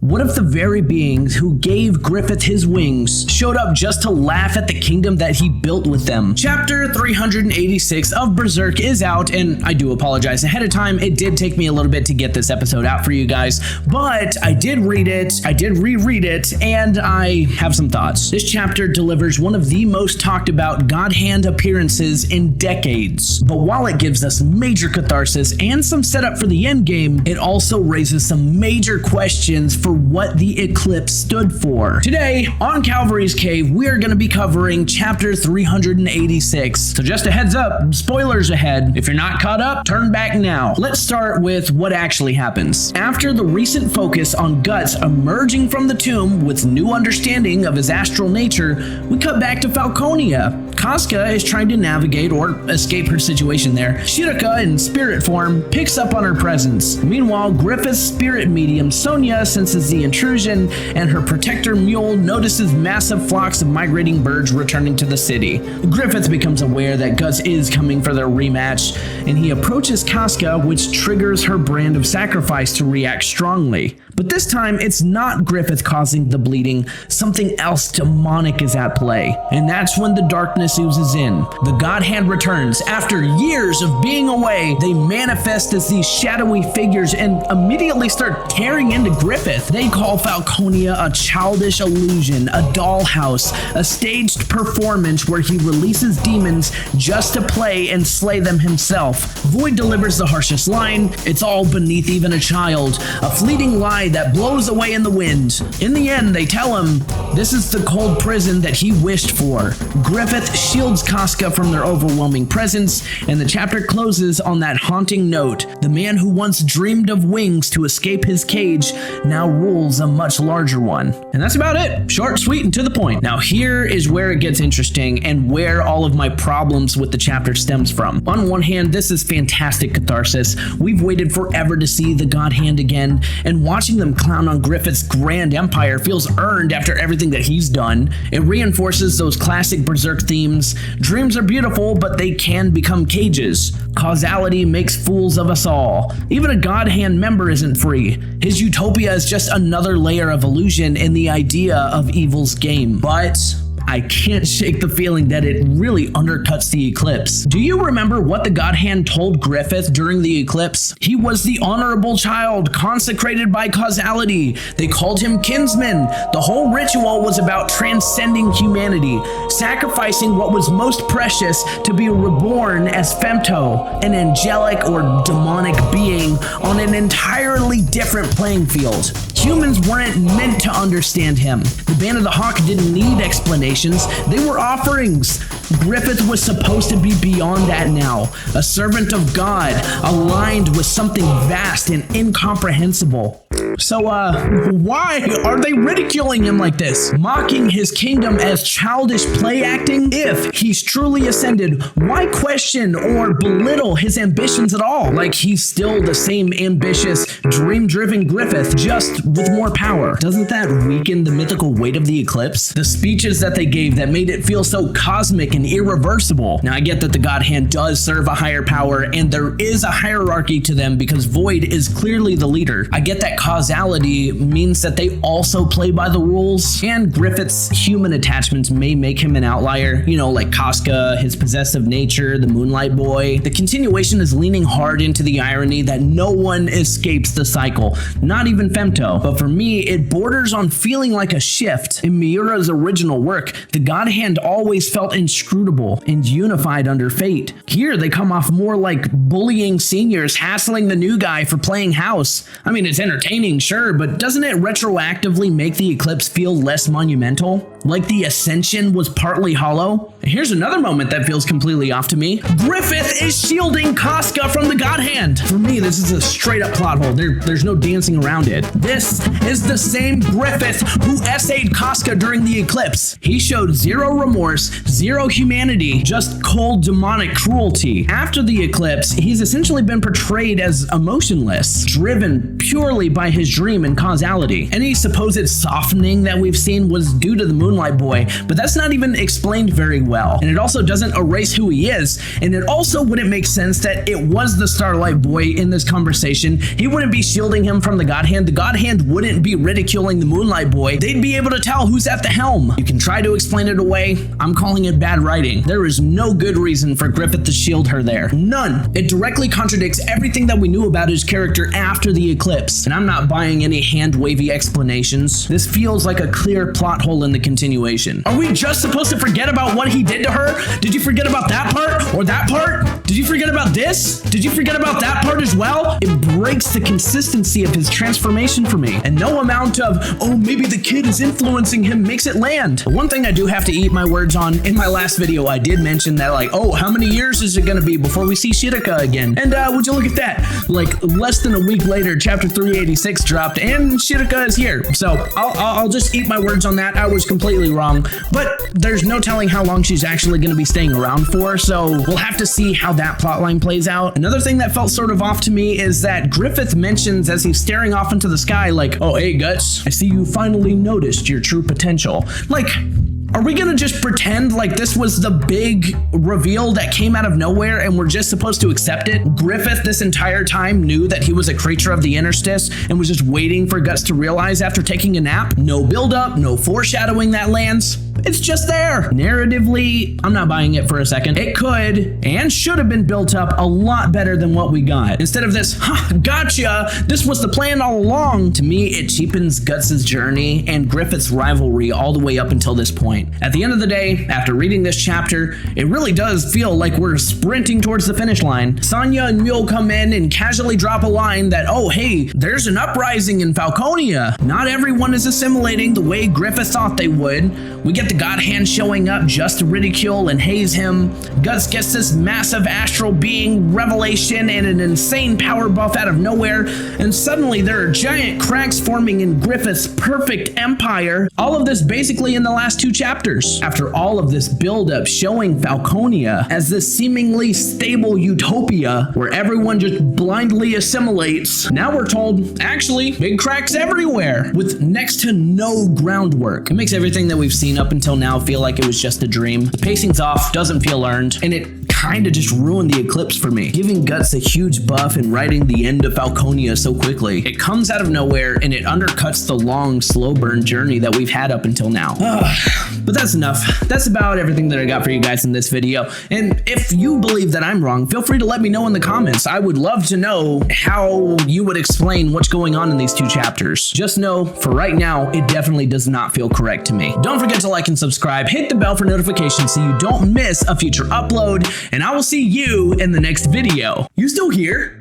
What if the very beings who gave Griffith his wings showed up just to laugh at the kingdom that he built with them? Chapter 386 of Berserk is out, and I do apologize ahead of time. It did take me a little bit to get this episode out for you guys, but I did read it, I did reread it, and I have some thoughts. This chapter delivers one of the most talked about God Hand appearances in decades, but while it gives us major catharsis and some setup for the endgame, it also raises some major questions for what the Eclipse stood for. Today, on Calvary's Cave, we are going to be covering chapter 386. So just a heads up, spoilers ahead. If you're not caught up, turn back now. Let's start with what actually happens. After the recent focus on Guts emerging from the tomb with new understanding of his astral nature, we cut back to Falconia. Casca is trying to navigate or escape her situation there. Shiraka, in spirit form, picks up on her presence. Meanwhile, Griffith's spirit medium, Sonia, senses the intrusion, and her protector mule notices massive flocks of migrating birds returning to the city. Griffith becomes aware that Guts is coming for their rematch, and he approaches Casca, which triggers her brand of sacrifice to react strongly. But this time, it's not Griffith causing the bleeding. Something else demonic is at play. And that's when the darkness oozes in. The God Hand returns. After years of being away, they manifest as these shadowy figures and immediately start tearing into Griffith. They call Falconia a childish illusion, a dollhouse, a staged performance where he releases demons just to play and slay them himself. Void delivers the harshest line, "It's all beneath even a child," a fleeting lie that blows away in the wind. In the end, they tell him this is the cold prison that he wished for. Griffith shields Casca from their overwhelming presence, and the chapter closes on that haunting note. The man who once dreamed of wings to escape his cage now rules a much larger one. And that's about it. Short, sweet, and to the point. Now here is where it gets interesting and where all of my problems with the chapter stems from. On one hand, this is fantastic catharsis. We've waited forever to see the God Hand again, and watching them clown on Griffith's grand empire feels earned after everything that he's done. It reinforces those classic Berserk themes. Dreams are beautiful, but they can become cages. Causality makes fools of us all. Even a God Hand member isn't free. His utopia is just another layer of illusion in the idea of evil's game. But I can't shake the feeling that it really undercuts the Eclipse. Do you remember what the God Hand told Griffith during the Eclipse? He was the honorable child, consecrated by causality. They called him kinsman. The whole ritual was about transcending humanity, sacrificing what was most precious to be reborn as Femto, an angelic or demonic being on an entirely different playing field. Humans weren't meant to understand him. The Band of the Hawk didn't need explanations. They were offerings. Griffith was supposed to be beyond that now, a servant of God, aligned with something vast and incomprehensible. So, why are they ridiculing him like this? Mocking his kingdom as childish play acting? If he's truly ascended, why question or belittle his ambitions at all? Like he's still the same ambitious, dream-driven Griffith, just with more power. Doesn't that weaken the mythical weight of the Eclipse? The speeches that they gave that made it feel so cosmic and irreversible. Now, I get that the God Hand does serve a higher power, and there is a hierarchy to them because Void is clearly the leader. I get that causality means that they also play by the rules, and Griffith's human attachments may make him an outlier, you know, like Casca, his possessive nature, the Moonlight Boy. The continuation is leaning hard into the irony that no one escapes the cycle, not even Femto. But for me, it borders on feeling like a shift. In Miura's original work, the God Hand always felt inscrutable and unified under fate. Here, they come off more like bullying seniors, hassling the new guy for playing house. I mean, it's entertaining, sure, but doesn't it retroactively make the Eclipse feel less monumental? Like the ascension was partly hollow? Here's another moment that feels completely off to me. Griffith is shielding Casca from the God Hand. For me, this is a straight up plot hole. There's no dancing around it. This is the same Griffith who essayed Casca during the Eclipse. He showed zero remorse, zero humanity, just cold demonic cruelty. After the Eclipse, he's essentially been portrayed as emotionless, driven purely by his dream and causality. Any supposed softening that we've seen was due to the moon Moonlight Boy, but that's not even explained very well. And it also doesn't erase who he is. And it also wouldn't make sense that it was the Starlight Boy in this conversation. He wouldn't be shielding him from the God Hand. The God Hand wouldn't be ridiculing the Moonlight Boy. They'd be able to tell who's at the helm. You can try to explain it away. I'm calling it bad writing. There is no good reason for Griffith to shield her there. None. It directly contradicts everything that we knew about his character after the eclipse. And I'm not buying any hand-wavy explanations. This feels like a clear plot hole in the continuation. Are we just supposed to forget about what he did to her? Did you forget about that part? Or that part? Did you forget about this? Did you forget about that part as well? It breaks the consistency of his transformation for me. And no amount of, oh, maybe the kid is influencing him makes it land. One thing I do have to eat my words on, in my last video, I did mention that like, oh, how many years is it gonna be before we see Shiraka again? And would you look at that? Like less than a week later, chapter 386 dropped and Shiraka is here. So I'll just eat my words on that. I was completely wrong, but there's no telling how long she's actually gonna be staying around for. So we'll have to see how that plotline plays out. Another thing that felt sort of off to me is that Griffith mentions as he's staring off into the sky, like, oh, hey Guts, I see you finally noticed your true potential. Like, are we gonna just pretend like this was the big reveal that came out of nowhere and we're just supposed to accept it? Griffith this entire time knew that he was a creature of the interstice and was just waiting for Guts to realize after taking a nap? No buildup, no foreshadowing that lands. It's just there. Narratively, I'm not buying it for a second. It could and should have been built up a lot better than what we got. Instead of this, gotcha, this was the plan all along. To me, it cheapens Guts' journey and Griffith's rivalry all the way up until this point. At the end of the day, after reading this chapter, it really does feel like we're sprinting towards the finish line. Sonya and Mule come in and casually drop a line that, oh, hey, there's an uprising in Falconia. Not everyone is assimilating the way Griffith thought they would. We get the God Hand showing up just to ridicule and haze him. Guts gets this massive astral being revelation and an insane power buff out of nowhere, and suddenly there are giant cracks forming in Griffith's perfect empire. All of this basically in the last 2 chapters. After all of this buildup showing Falconia as this seemingly stable utopia where everyone just blindly assimilates, now we're told, actually, big cracks everywhere with next to no groundwork. It makes everything that we've seen up until now feel like it was just a dream. The pacing's off, doesn't feel earned, and it kind of just ruined the eclipse for me, giving Guts a huge buff and writing the end of Falconia so quickly. It comes out of nowhere and it undercuts the long, slow burn journey that we've had up until now. But that's enough. That's about everything that I got for you guys in this video. And if you believe that I'm wrong, feel free to let me know in the comments. I would love to know how you would explain what's going on in these 2 chapters. Just know, for right now, it definitely does not feel correct to me. Don't forget to like and subscribe, hit the bell for notifications so you don't miss a future upload, and I will see you in the next video. You still here?